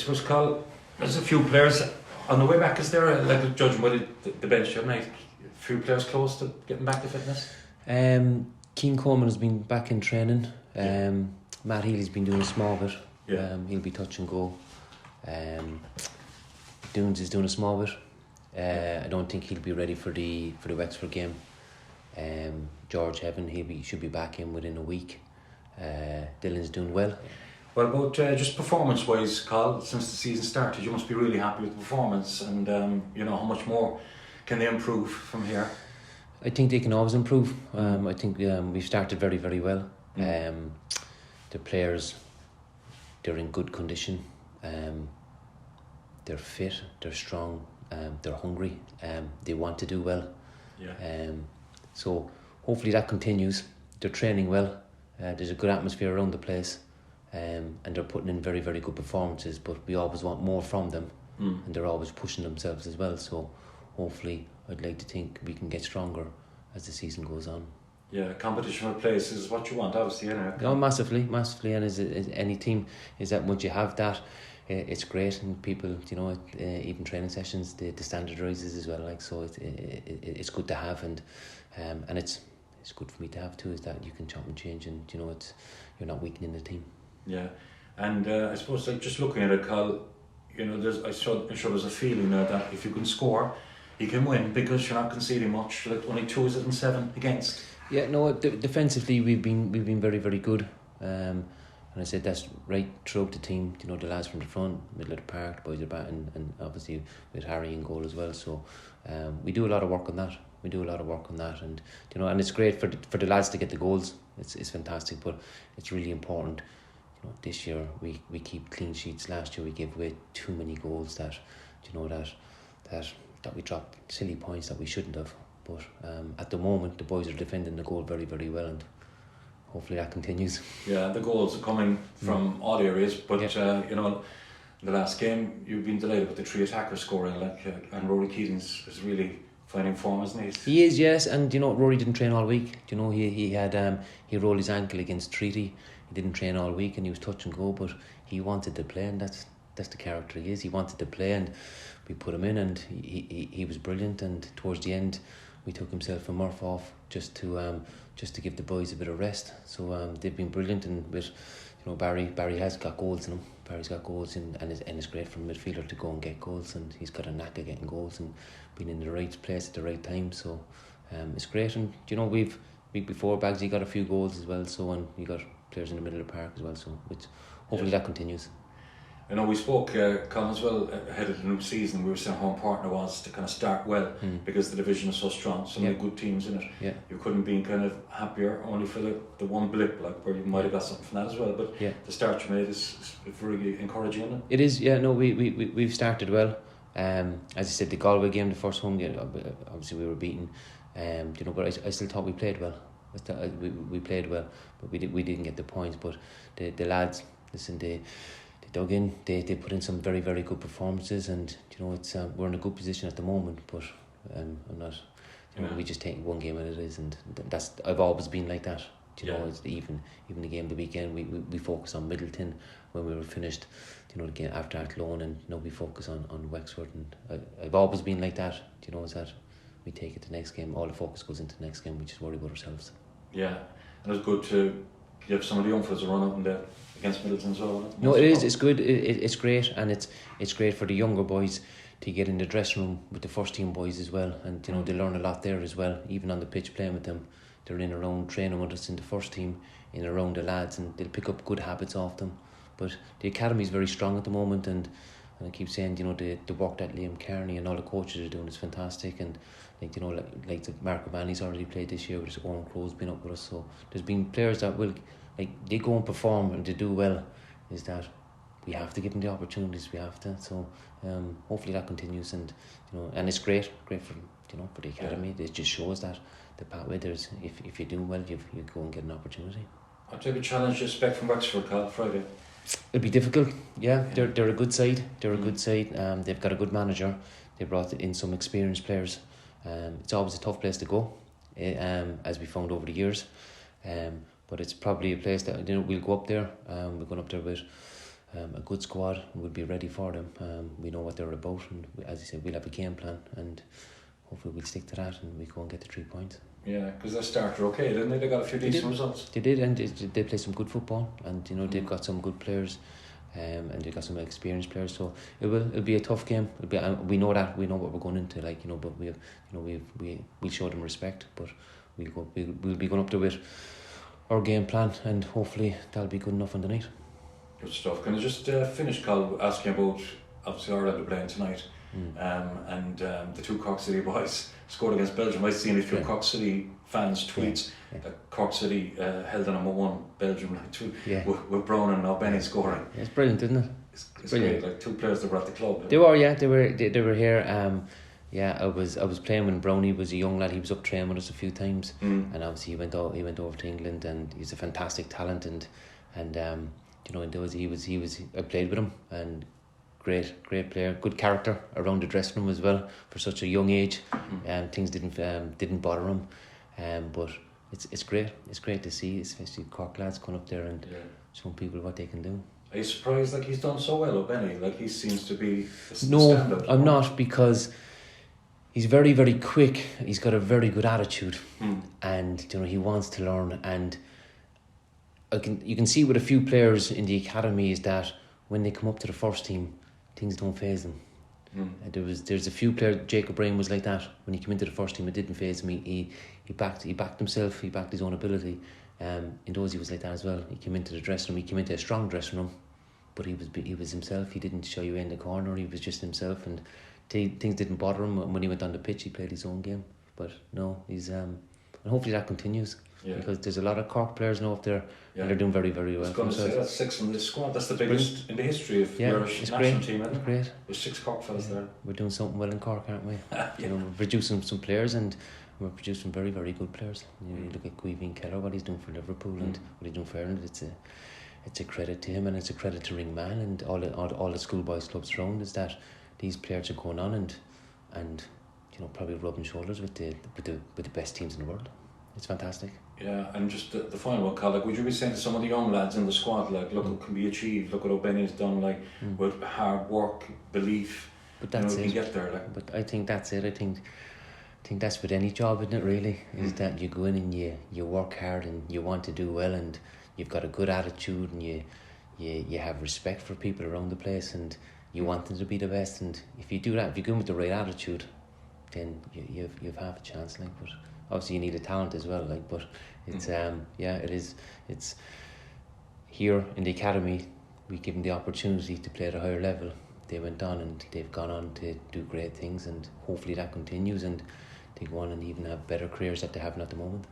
suppose, Colin, there's a few players on the way back. Is there, like, judging by the bench the other night, a few players close to getting back to fitness? Keane Coleman has been back in training. Matt Healy's been doing a small bit. He'll be touch and go. Dunes is doing a small bit. I don't think he'll be ready for the Wexford game. George Heaven, should be back in within a week. Dylan's doing well. What about just performance-wise, Carl? Since the season started, you must be really happy with the performance, and how much more can they improve from here? I think they can always improve. I think we've started very, very well. The players, they're in good condition. They're fit. They're strong. They're hungry. They want to do well. So hopefully that continues. They're training well. There's a good atmosphere around the place. And they're putting in very, very good performances, but we always want more from them, and they're always pushing themselves as well. So hopefully I'd like to think we can get stronger as the season goes on. Yeah, competition for place is what you want, obviously. No, massively, and as any team, is that once you have that, it's great, and people, even training sessions, the standard rises as well. Like, so it's good to have, and it's good for me to have too. Is that you can chop and change, and you're not weakening the team. Yeah, and I suppose, like, just looking at it, Carl, I'm sure there's a feeling now that if you can score, you can win, because you're not conceding much. Like, only 2 and 7 against. Yeah, no. Defensively, we've been very, very good. And I said that's right throughout the team. The lads from the front, middle of the park, the boys are back, and obviously with Harry in goal as well. So we do a lot of work on that. And and it's great for the lads to get the goals. It's fantastic, but it's really important. This year we keep clean sheets. Last year we gave away too many goals that we dropped silly points that we shouldn't have. But at the moment the boys are defending the goal very, very well, and hopefully that continues. Yeah, the goals are coming from all areas, but the last game you've been delighted with the 3 attackers scoring, and Rory Keating's is really finding form, isn't he? He is, yes, and Rory didn't train all week. He rolled his ankle against Treaty. He didn't train all week, and he was touch and go, but he wanted to play, and that's the character he is. He wanted to play, and we put him in, and he was brilliant. And towards the end, we took himself and Murph off just to give the boys a bit of rest. So they've been brilliant, and with Barry has got goals in him. Barry's got goals and it's great for a midfielder to go and get goals, and he's got a knack of getting goals and being in the right place at the right time. So it's great, and week before Bagsy got a few goals as well. So, and we got players in the middle of the park as well. So hopefully that continues. I know we spoke, Colin, as well, ahead of the new season. We were saying how important it was to kind of start well, because the division is so strong, so many good teams in it. Yeah. You couldn't be kind of happier only for the one blip, like, where you might have got something from that as well. But the start you made is really encouraging, isn't it? It is, yeah. No, we've started well. As I said, the Galway game, the first home game, obviously we were beaten. But I still thought we played well. We played well, but we didn't get the points. But the lads, listen, they dug in. They put in some very, very good performances, and it's we're in a good position at the moment. But I'm not. We just take one game as it is, and that's I've always been like that. It's even the game the weekend. We focus on Middleton when we were finished. The game after Athlone, and now we focus on Wexford. And I've always been like that. Is that we take it to the next game. All the focus goes into the next game. We just worry about ourselves. Yeah, and it's good to give some of the young fellas a run up and there against Middleton as well. No, it is. It's good. It's great, and it's great for the younger boys to get in the dressing room with the first team boys as well, and they learn a lot there as well. Even on the pitch playing with them, they're in around training with us in the first team, in around the lads, and they'll pick up good habits off them. But the academy is very strong at the moment, and I keep saying the work that Liam Kearney and all the coaches are doing is fantastic, and like the Mark O'Malley's already played this year, with his Owen Crow's been up with us. So there's been players that will, like, they go and perform and they do well. Is that we have to give them the opportunities. We have to. So hopefully that continues, and and it's great for for the academy. It just shows that the pathway there's, if you do well, you go and get an opportunity. What type of challenge do you expect from Wexford, Carl, Friday? It'll be difficult. Yeah, they're a good side. They're a good side. They've got a good manager. They brought in some experienced players. It's always a tough place to go, as we found over the years. But it's probably a place that we'll go up there. We're going up there with a good squad. We'll be ready for them. We know what they're about, and as you said, we'll have a game plan, and hopefully we'll stick to that and we go and get the 3 points. Yeah, because they started okay, didn't they? They got a few decent results. They did, and they play some good football, and they've got some good players, and they've got some experienced players. So it'll be a tough game. We know that, we know what we're going into, but we'll show them respect. But we'll be going up there with our game plan, and hopefully that'll be good enough on the night. Good stuff. Can I just finish, Colin, asking about, obviously Ireland are playing tonight, and the 2 Cork City boys scored against Belgium. I've seen a few Cork City fans' tweets that Cork City held the number 1 Belgium with Brown and now Benny scoring. It's brilliant, isn't it? It's great. Like 2 players that were at the club. They were here. I was playing when Brownie was a young lad. He was up training with us a few times, and obviously he went over to England, and he's a fantastic talent, and I played with him, and great player, good character around the dressing room as well for such a young age. Things didn't bother him, but it's great to see, especially Cork lads coming up there and showing people what they can do. Are you surprised he's done so well with Benny? He seems to be the No, standard. I'm not, because he's very, very quick. He's got a very good attitude, and he wants to learn. And you can see with a few players in the academy is that when they come up to the first team, things don't faze them. There's a few players. Jacob Bryan was like that when he came into the first team. It didn't faze him. He backed himself. He backed his own ability. Indozy was like that as well. He came into the dressing room. He came into a strong dressing room, but he was himself. He didn't shy away in the corner. He was just himself, and things didn't bother him. When he went on the pitch, he played his own game. But no, he's and hopefully that continues. Because there's a lot of Cork players now up there, and they're doing very, very well. I was going to say, that's 6 in this squad. That's the biggest in the history of your national team, isn't it? Great. There's 6 Cork fellas there. We're doing something well in Cork, aren't we? We're producing some players, and we're producing very, very good players. You look at Guiveen Keller, what he's doing for Liverpool and what he's doing for Ireland. It's a credit to him, and it's a credit to Ringman and all the schoolboys clubs around. Is that these players are going on and probably rubbing shoulders with the best teams in the world. It's fantastic. Yeah, and just the final one, Colin, would you be saying to some of the young lads in the squad, look what can be achieved, look what Benny's done, with hard work, belief, but that's you can get there. But I think that's it. I think that's with any job, isn't it, really? Is that you go in and you work hard and you want to do well, and you've got a good attitude, and you have respect for people around the place, and you want them to be the best. And if you do that, if you go in with the right attitude, then you've half a chance. But obviously you need a talent as well. But it's it's here in the academy. We give them the opportunity to play at a higher level. They went on and they've gone on to do great things, and hopefully that continues, and they go on and even have better careers that they have at the moment.